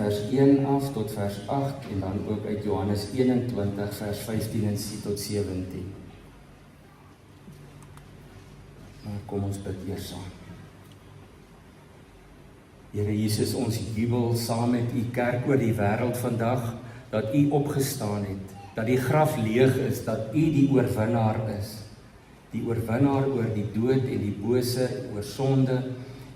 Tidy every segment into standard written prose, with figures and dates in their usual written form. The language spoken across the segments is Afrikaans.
vers 1 af tot vers 8 en dan ook uit Johannes 21 vers 15 en tot 17. Maar kom ons bid eers saam. Here Jesus, ons jubel saam met u kerk oor die wêreld vandag, dat u opgestaan het, dat die graf leeg is, dat u die oorwinnaar is. Die oorwinnaar oor die dood en die bose, oor sonde,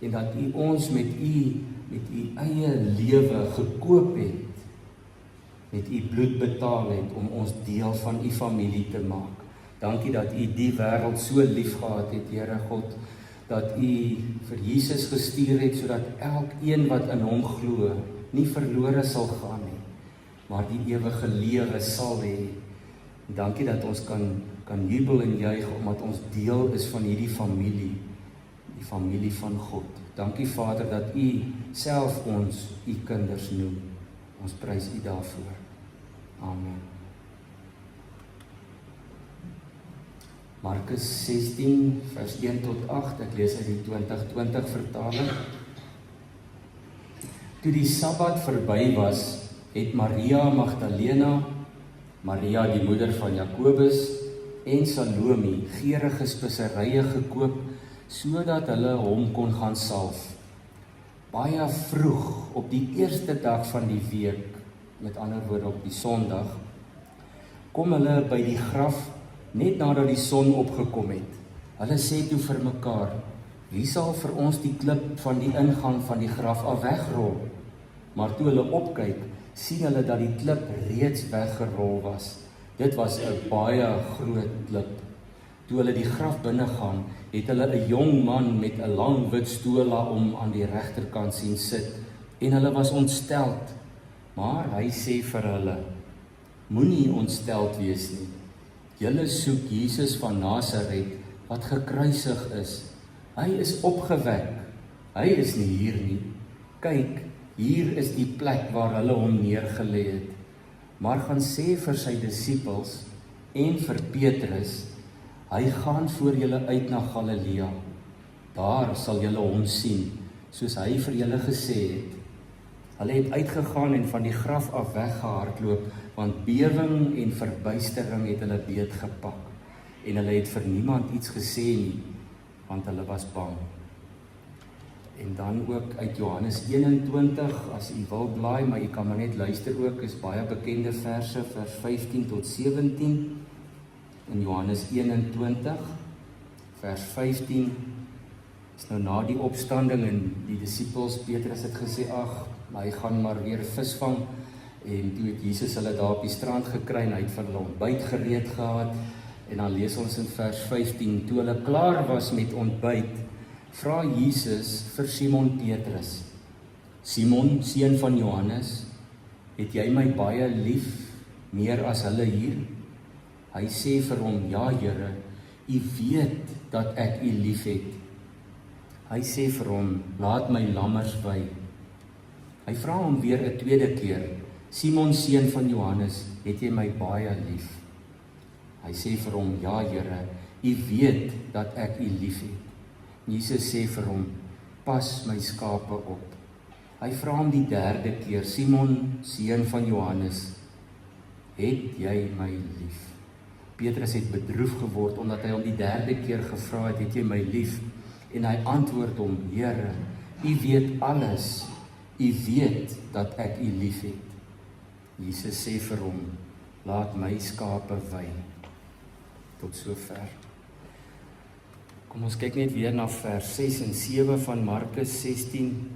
en dat u ons met u eie lewe gekoop het, met u bloed betaal het, om ons deel van u familie te maak. Dankie dat u die wêreld so lief gehad het, Here God, dat u vir Jesus gestuur het, sodat elkeen wat in hom glo, nie verlore sal gaan nie, maar die ewige lewe sal hê. Dankie dat ons kan jubel en juig, omdat ons deel is van hierdie familie, die familie van God. Dankie Vader, dat u self ons u kinders noem. Ons prys u daarvoor. Amen. Markus 16 vers 1 tot 8, ek lees uit die 2020 vertaling. Toe die Sabbat verby was, het Maria Magdalena, Maria die moeder van Jakobus en Salome geurende speserye gekoop, sodat hulle hom kon gaan salf. Baie vroeg op die eerste dag van die week, met ander woorde op die Sondag, kom hulle by die graf net nadat die son opgekom het. Hulle sê toe vir mekaar, wie sal vir ons die klip van die ingang van die graf af wegrol? Maar toe hulle opkyk, sien hulle dat die klip reeds weggerol was. Dit was 'n baie groot klip. Toe hulle die graf binne gaan, het hulle 'n jong man met 'n lang wit stola om aan die regterkant sien sit, en hulle was ontsteld. Maar hy sê vir hulle, moenie ontsteld wees nie. Julle soek Jesus van Nasaret, wat gekruisig is. Hy is opgewek. Hy is nie hier nie. Kyk, hier is die plek waar hulle hom neergelê het. Maar gaan sê vir sy disippels en vir Petrus, hy gaan voor julle uit na Galilea. Daar sal julle hom sien, soos hy vir julle gesê het. Hulle het uitgegaan en van die graf af weggehardloop, want bewing en verbuistering het hulle beetgepak. En hulle het vir niemand iets gesê nie, want hulle was bang. En dan ook uit Johannes 21, as u wil blaai, maar u kan maar net luister ook, is baie bekende verse, vers 15 tot 17, in Johannes 21, vers 15, is nou na die opstanding, en die disippels, Petrus het gesê, ag, hy gaan maar weer vis vang, en toe het Jesus hulle daar op die strand gekry, en hy het vir hulle ontbyt gereed gehad, en dan lees ons in vers 15, toe hulle klaar was met ontbyt, vra Jesus vir Simon Petrus, Simon, seun van Johannes, het jy my baie lief, meer as hulle hier? Hy sê vir hom, ja Here, u weet dat ek u lief het. Hy sê vir hom, laat my lammers wei. Hy vra hom weer 'n tweede keer, Simon, seun van Johannes, het jy my baie lief? Hy sê vir hom, ja Here, u weet dat ek u lief het. Jesus sê vir hom, pas my skape op. Hy vra hom die derde keer, Simon, seun van Johannes, het jy my lief? Petrus het bedroef geword, omdat hy hom die derde keer gevra het jy my lief? En hy antwoord hom, Here, u weet alles, u weet dat ek u lief het. Jesus sê vir hom, laat my skape wei. Tot sover. Kom ons kyk net weer na vers 6 en 7 van Markus 16.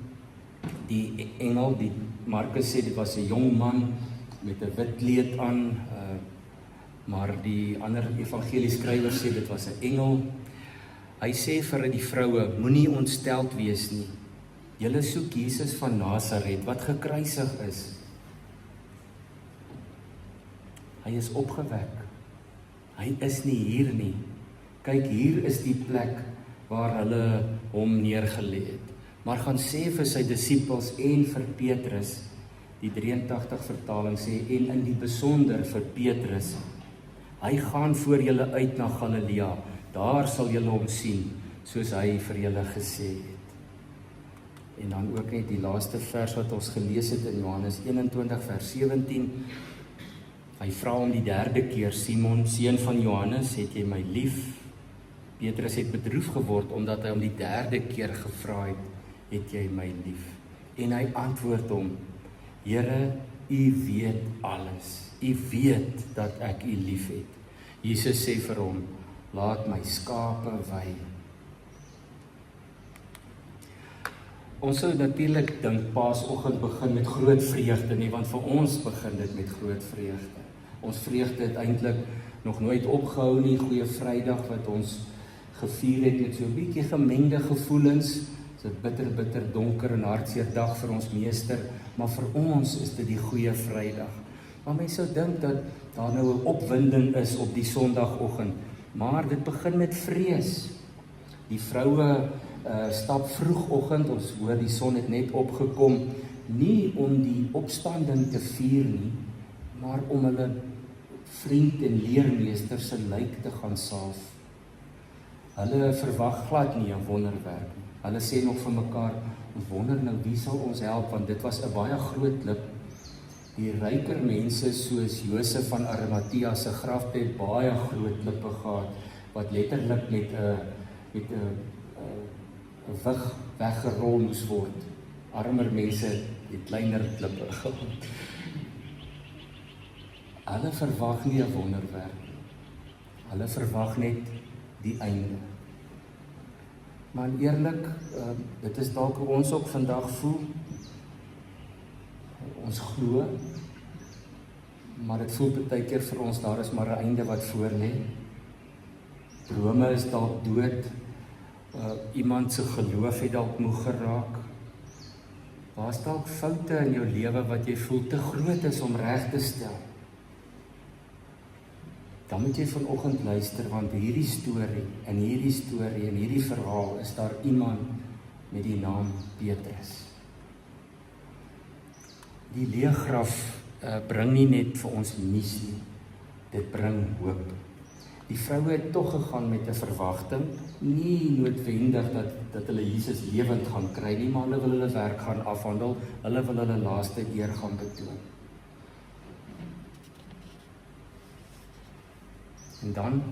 Die engel, die Markus sê, dit was 'n jong man met 'n wit kleed aan, maar die ander evangelieskrywers sê dit was 'n engel. Hy sê vir die vroue, moenie ontsteld wees nie. Julle soek Jesus van Nasaret, wat gekruisig is. Hy is opgewek. Hy is nie hier nie. Kyk, hier is die plek waar hulle hom neergelê het. Maar gaan sê vir sy disippels en vir Petrus, die 83 vertaling sê, en in die besonder vir Petrus, hy gaan voor julle uit na Galilea, daar sal julle hom sien, soos hy vir julle gesê het. En dan ook net die laaste vers wat ons gelees het in Johannes 21 vers 17. Hy vra hom die derde keer, Simon, seun van Johannes, het jy my lief? Petrus het bedroef geword, omdat hy hom die derde keer gevra het jy my lief? En hy antwoord hom, Here, U weet alles. U weet dat ek U lief het. Jesus sê vir hom, laat my skape wei. Ons sou natuurlik dink Paasoggend begin met groot vreugde nie, want vir ons begin dit met groot vreugde. Ons vreugde het eintlik nog nooit opgehou nie, Goeie Vrydag wat ons gevier het met so 'n bietjie gemengde gevoelens. Dit is 'n bitter, bitter donker en hartseer dag vir ons meester, maar vir ons is dit die Goeie Vrydag. Maar mense sou dink dat daar nou 'n opwinding is op die Sondagoggend, maar dit begin met vrees. Die vroue stap vroegoggend, ons hoor die son het net opgekom, nie om die opstanding te vier nie, maar om hulle vriend en leermeester se lijk te gaan salf. Hulle verwag glad nie 'n wonderwerk nie. Hulle sê nog vir mekaar, ons wonder nou wie sal ons help, want dit was 'n baie groot klip. Die ryker mense soos Josef van Arimatea se graf het baie groot klippe gehad, wat letterlik met 'n wig weggerol moes word. Armer mense het kleiner klippe gehad. Hulle verwag nie 'n wonderwerk. Hulle verwag net die einde. Maar eerlik, dit is dalk hoe ons ook vandag voel. Ons glo, maar dit voel baie keer vir ons, daar is maar 'n einde wat voor lê. Drome is dalk dood. Iemand se geloof het dalk moeg geraak. Daar's dalk foute in jou lewe wat jy voel te groot is om reg te stel. Dan moet jy vanoggend luister, want hierdie storie en hierdie verhaal is daar iemand met die naam Petrus. Die leë graf bring nie net vir ons nuus nie, dit bring hoop. Die vroue het tog gegaan met 'n verwagting, nie noodwendig dat hulle Jesus lewend gaan kry nie, maar hulle wil hulle werk gaan afhandel, hulle wil hulle laaste eer gaan betoon. En dan,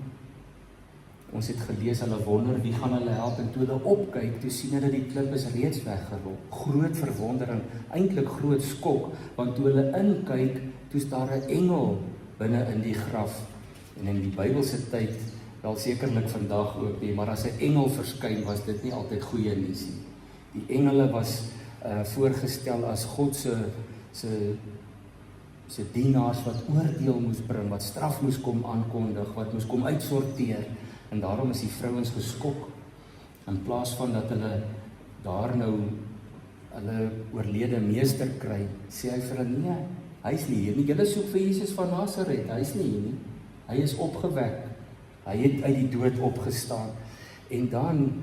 ons het gelees, hulle wonder wie gaan hulle help, en toe hulle opkyk, toe sien hulle die klip is reeds weggerol. Groot verwondering, eintlik groot skok, want toe hulle inkyk, toe is daar 'n engel binne in die graf. En in die Bybelse tyd, wel sekerlik vandag ook nie, maar as 'n engel verskyn, was dit nie altyd goeie nuus nie. Die engele was voorgestel as God se dienaars wat oordeel moes bring, wat straf moes kom aankondig, wat moes kom uitsorteer. En daarom is die vrouens geskok. In plaas van dat hulle daar nou hulle oorlede meester kry, sê hy vir hulle, nee, hy is nie hier nie. Julle soek vir Jesus van Nasaret, hy is nie hier nie. Hy is opgewek. Hy het uit die dood opgestaan. En dan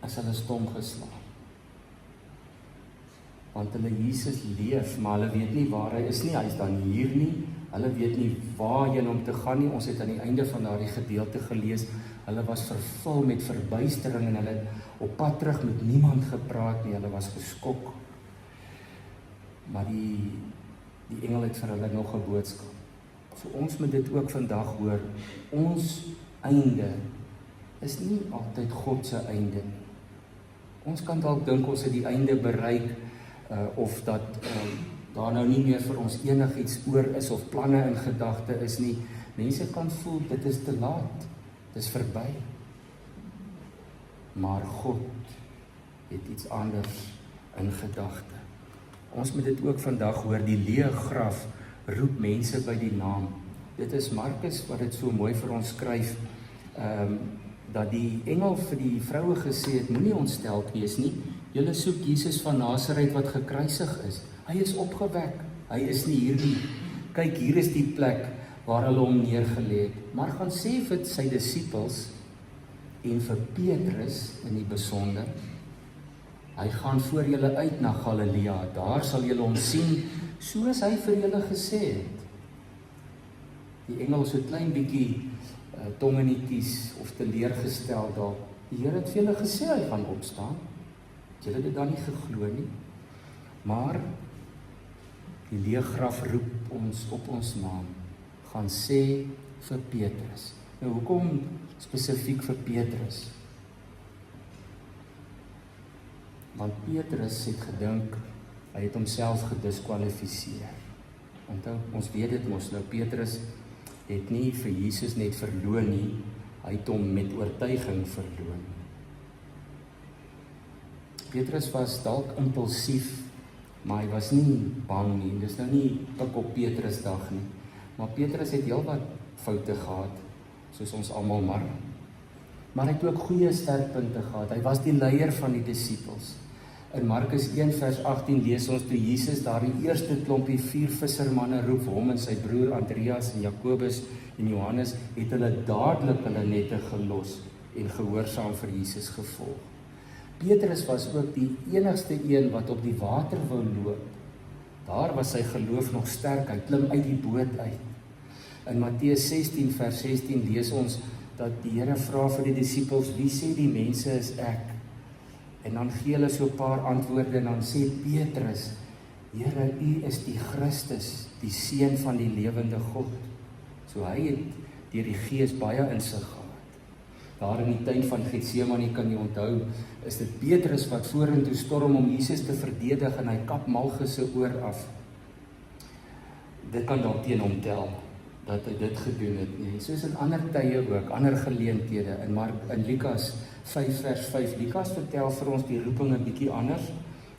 is hulle stom geslaan. Want hulle Jesus leef, maar hulle weet nie waar hy is nie. Hy is dan hier nie. Hulle weet nie waarheen om te gaan nie. Ons het aan die einde van daardie gedeelte gelees. Hulle was vervul met verbuistering en hulle het op pad terug met niemand gepraat nie. Hulle was geskok. Maar die engel het vir hulle nog 'n boodskap. So ons moet dit ook vandag hoor. Ons einde is nie altyd God se einde nie. Ons kan dalk dink ons het die einde bereik, of dat daar nou nie meer vir ons enigiets oor is of planne in gedagte is nie. Mense kan voel dit is te laat, dit is verby. Maar God het iets anders in gedagte. Ons moet dit ook vandag hoor, die leë graf roep mense by die naam. Dit is Markus wat dit so mooi vir ons skryf, dat die engel vir die vroue gesê het, moenie ontsteld wees nie, julle soek Jesus van Nasaret wat gekruisig is. Hy is opgewek, hy is nie hier nie. Kyk, hier is die plek waar hulle hom neergelê het. Maar gaan sê vir sy disippels en vir Petrus in die besonder, hy gaan voor julle uit na Galilea, daar sal julle hom sien, soos hy vir julle gesê het. Die engel so klein bietjie tongenieties of teleurgestel dalk, Die Here het vir julle gesê hy gaan opstaan. Julle het dit dan nie geglo nie. Maar die leë graf roep ons op ons naam. Gaan sê vir Petrus. Nou hoekom spesifiek vir Petrus? Want Petrus het gedink, hy het homself gediskwalifiseer. Onthou, ons weet dit mos nou, Petrus het nie vir Jesus net verloon nie, hy het hom met oortuiging verloon. Petrus was dalk impulsief, maar hy was nie bang nie, dis nou nie pik op Petrus dag nie. Maar Petrus het heel wat foute gehad, soos ons almal maar hy het ook goeie sterkpunte gehad. Hy was die leier van die disippels. In Markus 1 vers 18 lees ons toe Jesus daar die eerste klompie 4 vissermanne roep, hom en sy broer Andreas en Jakobus en Johannes, het hulle dadelik hulle nette gelos en gehoorsaam vir Jesus gevolg. Petrus was ook die enigste een wat op die water wou loop. Daar was sy geloof nog sterk, hy klim uit die boot uit. In Matteus 16 vers 16 lees ons dat die Here vra vir die disippels, wie sê die mense is ek? En dan gee hulle so 'n paar antwoorde en dan sê Petrus, Here, U is die Christus, die Seun van die lewende God. So hy het deur die Gees baie insig gehad. Daar in die tuin van Getsemane, kan jy onthou, is dit Petrus wat vorentoe storm om Jesus te verdedig en hy kap Malchus se oor af. Dit kan dalk teen hom tel dat hy dit gedoen het nie. Soos in ander tye ook, ander geleenthede. In Lukas 5 vers 5, Lukas vertel vir ons die roeping 'n bietjie anders.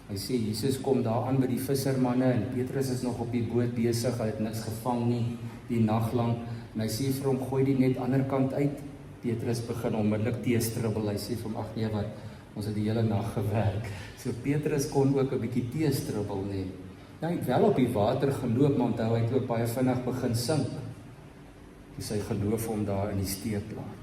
Hy sê Jesus kom daar aan by die vissermanne en Petrus is nog op die boot besig, hy het niks gevang nie die nag lank. En hy sê vir hom, gooi die net ander kant uit. Petrus begin onmiddellik teestribbel. Hy sê vir hom, ag nee wat, ons het die hele nag gewerk. So Petrus kon ook 'n bietjie teestribbel nie. Nou, hy het wel op die water geloop, maar onthou hy het ook baie vinnig begin sink. Toe sy geloof hom daar in die steek laat.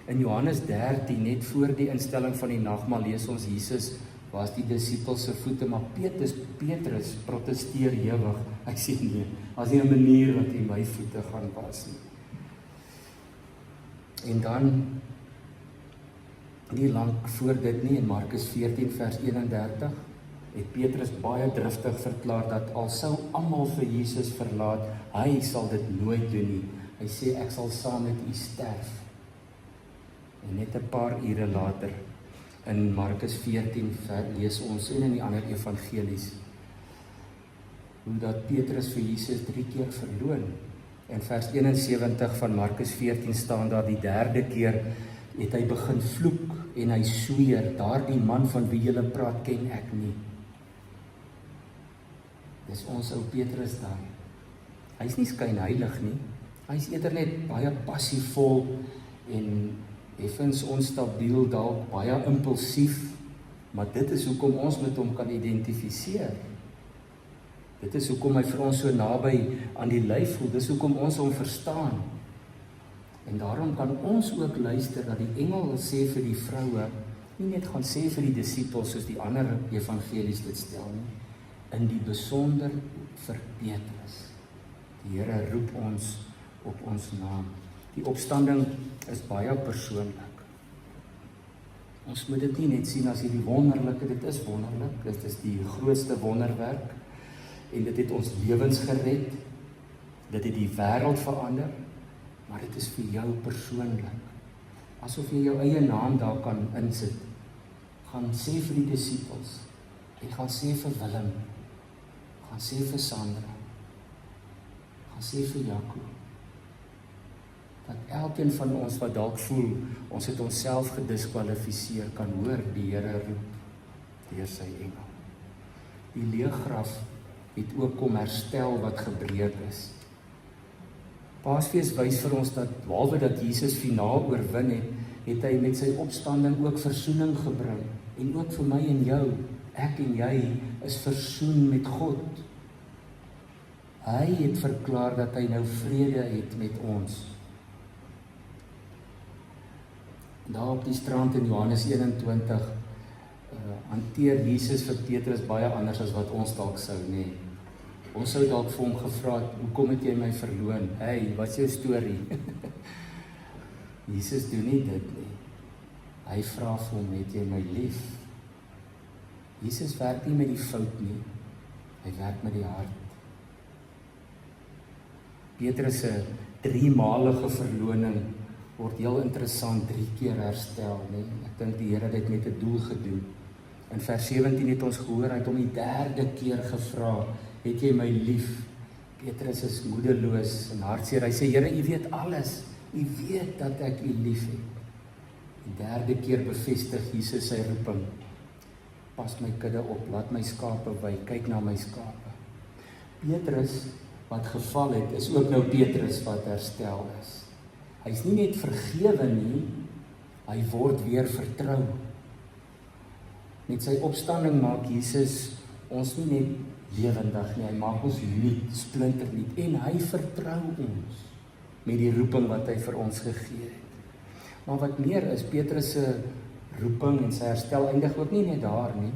In Johannes 13, net voor die instelling van die nagmaal, lees ons Jesus was die disippels se voete, maar Petrus protesteer hewig. Hy sê nee, as nie 'n manier wat hy my voete gaan was nie. En dan, nie lank voor dit nie, in Markus 14 vers 31, het Petrus baie driftig verklaar dat al sou almal vir Jesus verlaat, hy sal dit nooit doen nie. Hy sê, ek sal saam met u sterf. En net 'n paar ure later, in Markus 14 lees ons en in die ander evangelies, hoe dat Petrus vir Jesus 3 keer verloon. In vers 71 van Markus 14 staan daar, die 3de keer het hy begin vloek en hy sweer, daardie man van wie julle praat, ken ek nie. Dis ons ou Petrus daar. Hy's nie skynheilig nie. Hy's eerder net baie passievol en effens onstabiel, dalk baie impulsief, maar dit is hoekom ons met hom kan identifiseer. Dit is hoekom hy vir ons so naby aan die lyf voel, dis hoekom ons hom verstaan. En daarom kan ons ook luister dat die engel sê vir die vroue, nie net gaan sê vir die disippels soos die ander evangelies dit stel nie, in die besonder vir Petrus. Die Here roep ons op ons naam. Die opstanding is baie persoonlik. Ons moet dit nie net sien as hierdie wonderlike, dit is wonderlik, dit is die grootste wonderwerk, en dit het ons lewens gered, dit het die wêreld verander, maar dit is vir jou persoonlik. Asof jy jou eie naam daar kan insit. Gaan sê vir die disippels, en gaan sê vir Willem, gaan sê vir Sandra, gaan sê vir Jakob, dat elkeen van ons wat dalk voel, ons het onsself gediskwalifiseer, kan hoor die Here roep deur sy engel. Die leë graf het ook kom herstel wat gebreek is. Paasfees wys vir ons dat, behalwe dat Jesus finaal oorwin het, het hy met sy opstanding ook versoening gebring, en ook vir my en jou, ek en jy is versoen met God. Hy het verklaar dat hy nou vrede het met ons. Daar op die strand in Johannes 21 hanteer Jesus vir Petrus baie anders as wat ons dalk sou, nee. Ons sou dalk vir hom gevra het, hoekom het jy my verloon? Hey, wat is jou storie? Jesus doen nie dit nie. Hy vra vir hom, het jy my lief? Jesus werk nie met die fout nie, hy werk met die hart. Petrus se 3-malige verloning word heel interessant 3 keer herstel, nee? Ek dink die Here het dit met 'n doel gedoen. In vers 17 het ons gehoor, hy het hom die 3de keer gevra, het jy my lief? Petrus is moedeloos en hartseer. Hy sê, Here, U weet alles. U weet dat ek U lief het. Die 3de keer bevestig Jesus sy roeping. Pas my kudde op, laat my skape wy, kyk na my skape. Petrus wat geval het, is ook nou Petrus wat herstel is. Hy is nie net vergewe nie, hy word weer vertrou. Met sy opstanding maak Jesus ons nie net lewendig nie, hy maak ons nuut, splinternuut, en hy vertrou ons met die roeping wat hy vir ons gegee het. Maar wat meer is, Petrus se roeping en sy herstel eindig ook nie net daar nie.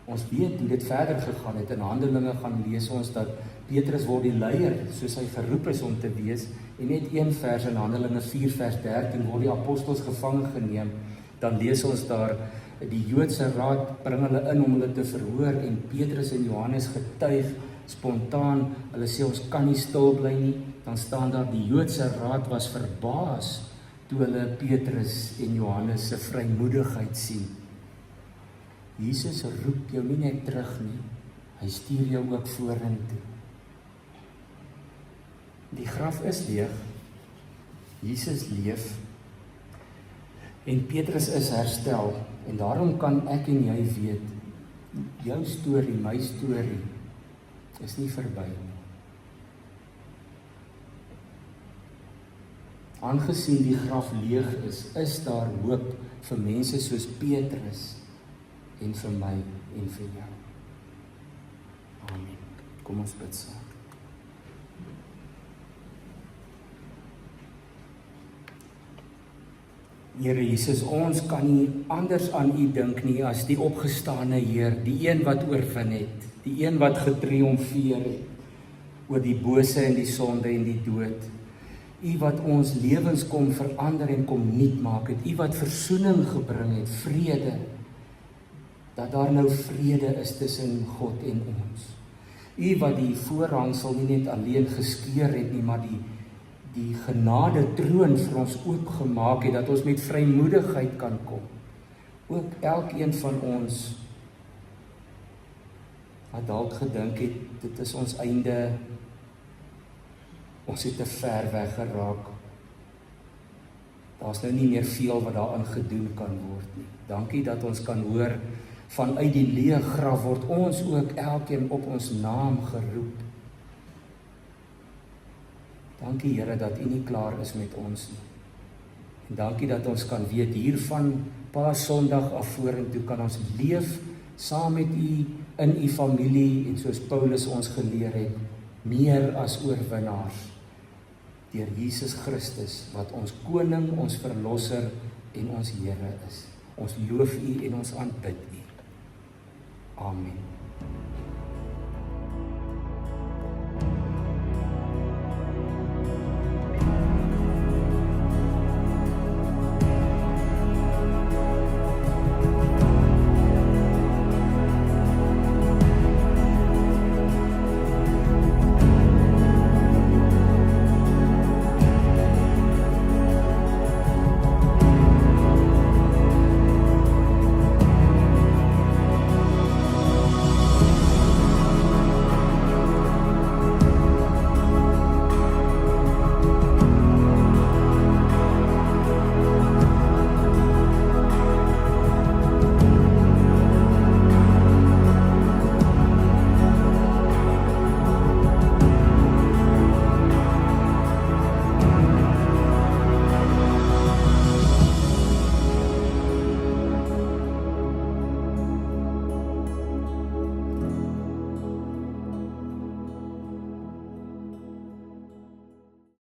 Ons weet hoe dit verder gegaan het. In Handelinge gaan lees ons dat Petrus word die leier, soos hy geroep is om te wees, en net 1 vers in Handelinge 4 vers 13 word die apostels gevangen geneem. Dan lees ons daar, die Joodse raad bring hulle in om hulle te verhoor, en Petrus en Johannes getuig spontaan, hulle sê ons kan nie stil bly nie. Dan staan daar, die Joodse raad was verbaas toe hulle Petrus en Johannes se vrymoedigheid sien. Jesus roep jou nie net terug nie, hy stuur jou ook vorentoe. Die graf is leeg, Jesus leef, en Petrus is herstel, en daarom kan ek en jy weet, jou storie, my storie, is nie verby nie. Aangesien die graf leeg is daar hoop vir mense soos Petrus, en vir my en vir jou. Amen. Kom ons bid saam. Here Jesus, ons kan nie anders aan U dink nie as die opgestane Heer, die een wat oorwin het, die een wat getriomfeer het oor die bose en die sonde en die dood. U wat ons lewens kom verander en kom nuut maak het, U wat versoening gebring het, vrede, dat daar nou vrede is tussen God en ons. U wat die voorhangsel nie net alleen geskeur het nie, maar die genade troon vir ons oopgemaak het, dat ons met vrymoedigheid kan kom. Ook elkeen van ons wat dalk gedink het, dit is ons einde, ons het te ver weg geraak. Daar's nou nie meer veel wat daarin gedoen kan word nie. Dankie dat ons kan hoor, vanuit die leë graf word ons ook elkeen op ons naam geroep. Dankie Here dat U nie klaar is met ons nie. En dankie dat ons kan weet hiervan Paasondag af vorentoe kan ons leef saam met U in U familie en soos Paulus ons geleer het, meer as oorwinnaars deur Jesus Christus wat ons koning, ons verlosser en ons Here is. Ons loof U en ons aanbid U. Amen.